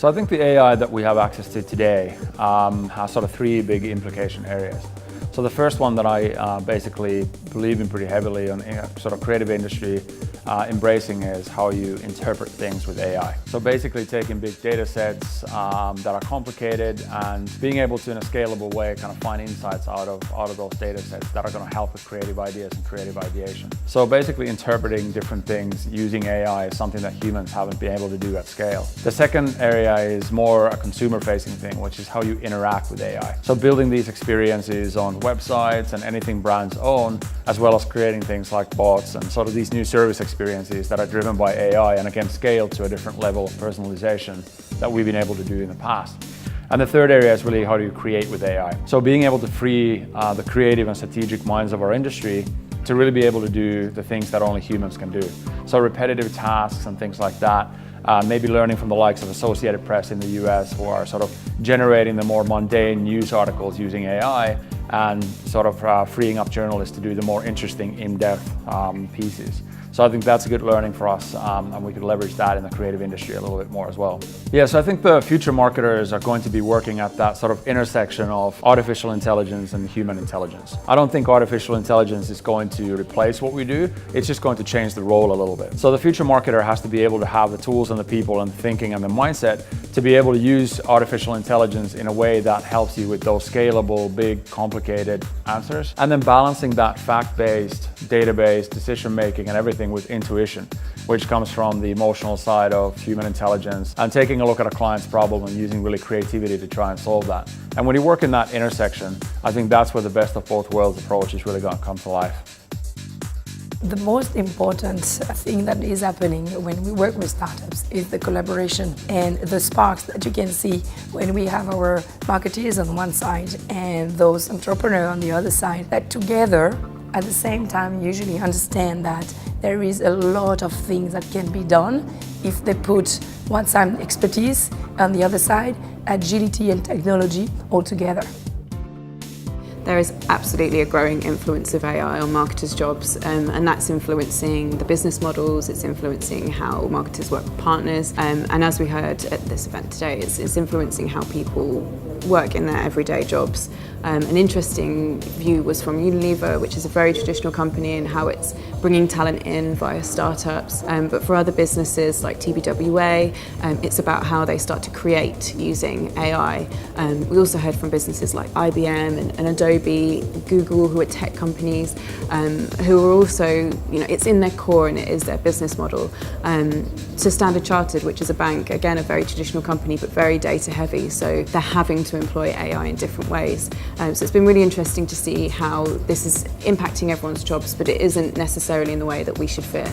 So I think the AI that we have access to today has sort of three big implication areas. So the first one that I basically believe in pretty heavily on sort of creative industry embracing is how you interpret things with AI. So basically taking big data sets that are complicated and being able to, in a scalable way, kind of find insights out of those data sets that are going to help with creative ideas and creative ideation. So basically interpreting different things using AI is something that humans haven't been able to do at scale. The second area is more a consumer-facing thing, which is how you interact with AI. So building these experiences on websites and anything brands own, as well as creating things like bots and sort of these new service experiences that are driven by AI and again scaled to a different level of personalization that we've been able to do in the past. And the third area is really how do you create with AI. So being able to free the creative and strategic minds of our industry to really be able to do the things that only humans can do. So repetitive tasks and things like that. Maybe learning from the likes of Associated Press in the US, who are sort of generating the more mundane news articles using AI and sort of freeing up journalists to do the more interesting, in-depth pieces. So I think that's a good learning for us, and we could leverage that in the creative industry a little bit more as well. Yeah, so I think the future marketers are going to be working at that sort of intersection of artificial intelligence and human intelligence. I don't think artificial intelligence is going to replace what we do, it's just going to change the role a little bit. So the future marketer has to be able to have the tools and the people and the thinking and the mindset to be able to use artificial intelligence in a way that helps you with those scalable, big, complicated answers. And then balancing that fact-based, database, decision-making and everything with intuition, which comes from the emotional side of human intelligence and taking a look at a client's problem and using really creativity to try and solve that. And when you work in that intersection, I think that's where the best of both worlds approach is really going to come to life. The most important thing that is happening when we work with startups is the collaboration and the sparks that you can see when we have our marketeers on one side and those entrepreneurs on the other side, that together at the same time usually understand that there is a lot of things that can be done if they put one side expertise, on the other side agility and technology all together. There is absolutely a growing influence of AI on marketers' jobs, and that's influencing the business models, it's influencing how marketers work with partners, and as we heard at this event today, it's influencing how people work in their everyday jobs. An interesting view was from Unilever, which is a very traditional company, and how it's bringing talent in via startups. But for other businesses like TBWA, it's about how they start to create using AI. We also heard from businesses like IBM and Adobe, Google, who are tech companies, who are also, it's in their core and it is their business model. So Standard Chartered, which is a bank, again a very traditional company but very data heavy, so they're having to employ AI in different ways. So it's been really interesting to see how this is impacting everyone's jobs, but it isn't necessarily in the way that we should fear.